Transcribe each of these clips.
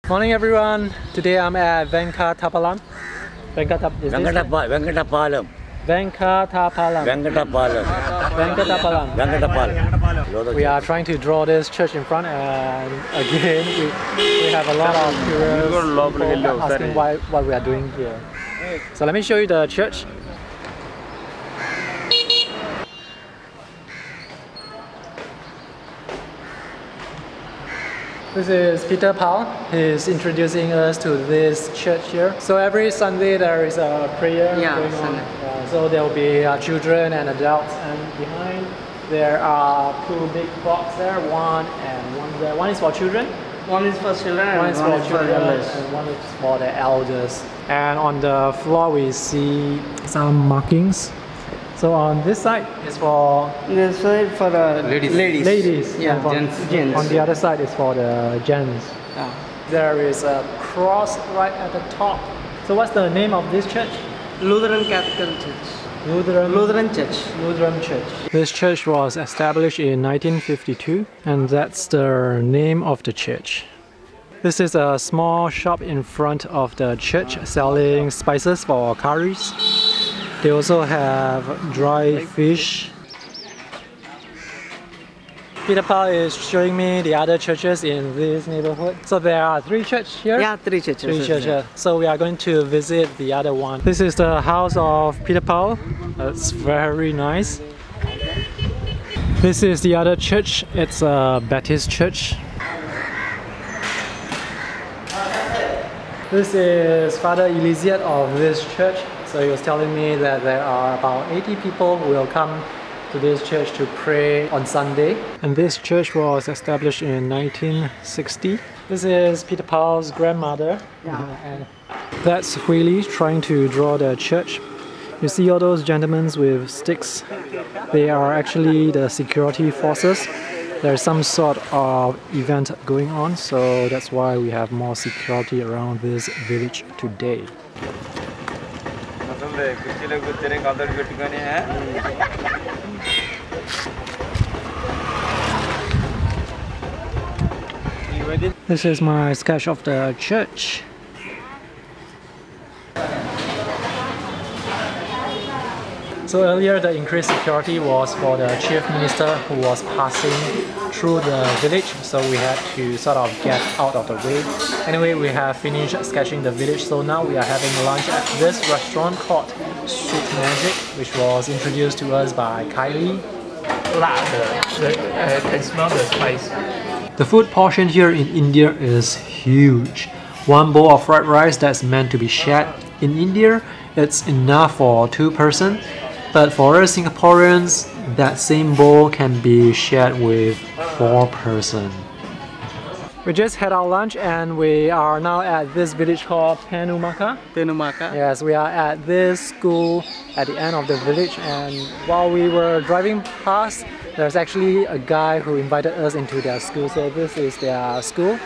Morning everyone. Today I'm at Venkatapalem. Venkatapalem. We are trying to draw this church in front, and again we have a lot of curious people asking what we are doing here. So let me show you the church. This is Peter Paul. He's introducing us to this church here. So every Sunday there is a prayer going on. So there will be children and adults, and behind there are two big clocks there, one there. One is for children. One is for children. One is for children, and one is for the elders. And on the floor we see some markings. So on this side is for the ladies. Yeah, gents. On the other side is for the gents. Yeah. There is a cross right at the top. So what's the name of this church? Lutheran Catholic Church. Lutheran Church. This church was established in 1952, and that's the name of the church. This is a small shop in front of the church selling spices for curries. They also have dry fish. Peter Paul is showing me the other churches in this neighborhood. So there are 3 churches here? Yeah, 3 churches. 3 churches. So we are going to visit the other one. This is the house of Peter Paul. It's very nice. This is the other church. It's a Baptist church. This is Father Elizabeth of this church. So he was telling me that there are about 80 people who will come to this church to pray on Sunday. And this church was established in 1960. This is Peter Paul's grandmother. And that's Huili trying to draw the church. You see all those gentlemen with sticks? They are actually the security forces. There's some sort of event going on, so that's why we have more security around this village today. This is my sketch of the church. So earlier the increased security was for the chief minister who was passing through the village, so we had to sort of get out of the way. Anyway, we have finished sketching the village, so now we are having lunch at this restaurant called Sweet Magic, which was introduced to us by Kylie. I smell the spice. The food portion here in India is huge. One bowl of fried rice that's meant to be shared. In India, it's enough for 2 persons. But for us Singaporeans, that same bowl can be shared with 4 persons. We just had our lunch and we are now at this village called Penumaka. Yes, we are at this school at the end of the village, and while we were driving past, there's actually a guy who invited us into their school. So this is their school.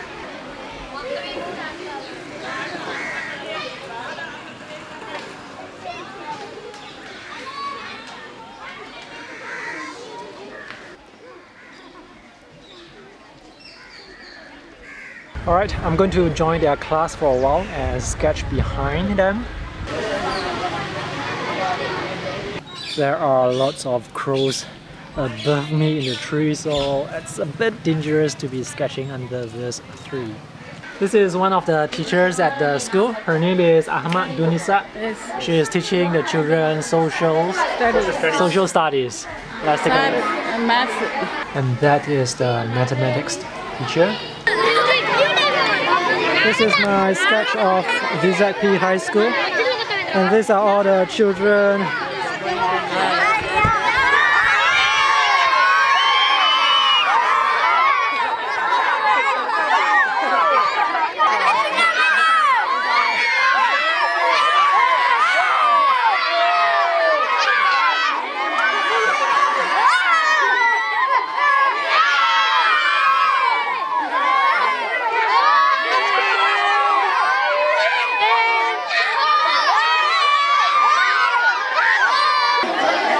Alright, I'm going to join their class for a while and sketch behind them. There are lots of crows above me in the tree, so it's a bit dangerous to be sketching under this tree. This is one of the teachers at the school. Her name is Ahmad Dunisa. Yes. She is teaching the children social studies. Let's take a look. Math. And that is the mathematics teacher. This is my sketch of Vijayawada High School, and these are all the children.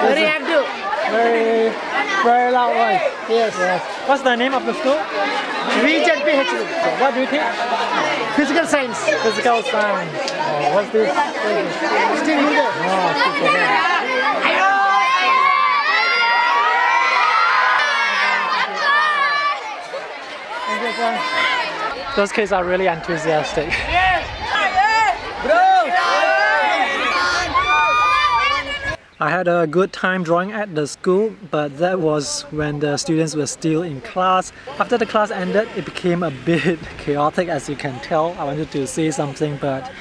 Very active. Very loud voice. Yes. What's the name of the school? Vijayawada. What do you think? Physical science. Physical science. Oh, what's this? Still in there. Oh, still there. Those kids are really enthusiastic. I had a good time drawing at the school, but that was when the students were still in class. After the class ended, it became a bit chaotic, as you can tell. I wanted to say something, but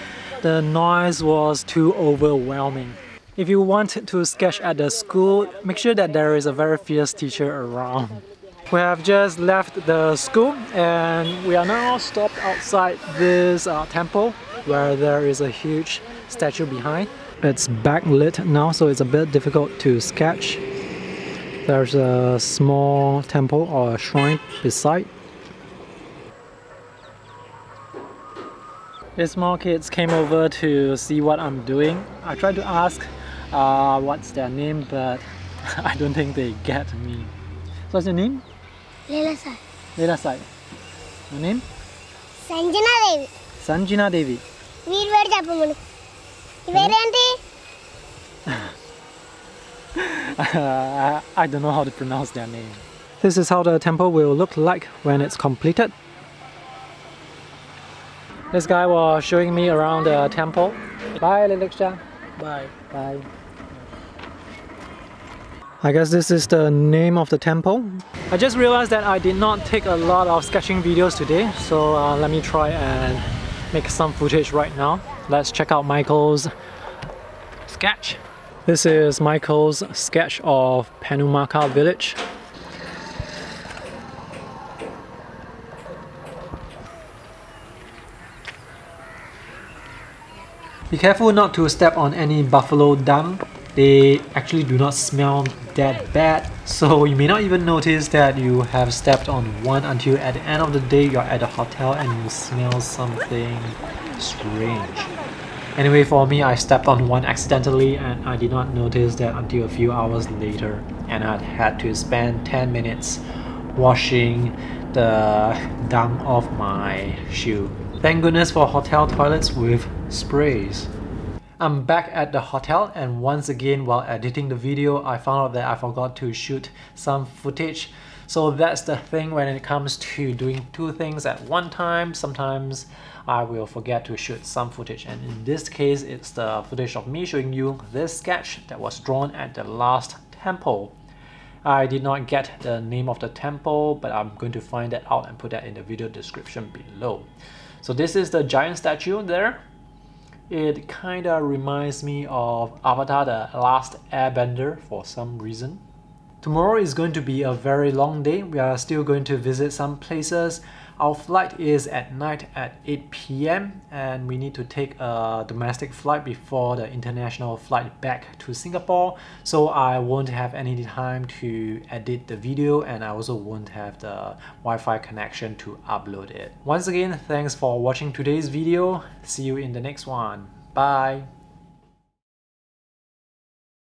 the noise was too overwhelming. If you want to sketch at the school, make sure that there is a very fierce teacher around. We have just left the school and we are now stopped outside this temple where there is a huge statue behind. It's backlit now, so it's a bit difficult to sketch. There's a small temple or a shrine beside. These small kids came over to see what I'm doing. I tried to ask what's their name, but I don't think they get me. So what's your name? Leela Sai. Leela Sai. Your name? Sanjana Devi. Sanjana Devi. Veer Japamunu. I don't know how to pronounce their name. This is how the temple will look like when it's completed. This guy was showing me around the temple. Bye, Liliksha. Bye. Bye. I guess this is the name of the temple. I just realized that I did not take a lot of sketching videos today, so let me try and make some footage right now. Let's check out Michael's sketch. This is Michael's sketch of Penumaka village. Be careful not to step on any buffalo dung. They actually do not smell that bad, so you may not even notice that you have stepped on one until at the end of the day you're at a hotel and you smell something strange. Anyway, for me, I stepped on one accidentally and I did not notice that until a few hours later, and I had to spend 10 minutes washing the dung off my shoe. Thank goodness for hotel toilets with sprays. I'm back at the hotel, and once again while editing the video I found out that I forgot to shoot some footage. So that's the thing when it comes to doing two things at one time. Sometimes I will forget to shoot some footage, and in this case it's the footage of me showing you this sketch that was drawn at the last temple. I did not get the name of the temple, but I'm going to find that out and put that in the video description below. So this is the giant statue there. It kinda reminds me of Avatar the Last Airbender for some reason. Tomorrow is going to be a very long day. We are still going to visit some places. Our flight is at night at 8 PM and we need to take a domestic flight before the international flight back to Singapore. So I won't have any time to edit the video, and I also won't have the Wi-Fi connection to upload it. Once again, thanks for watching today's video. See you in the next one. Bye!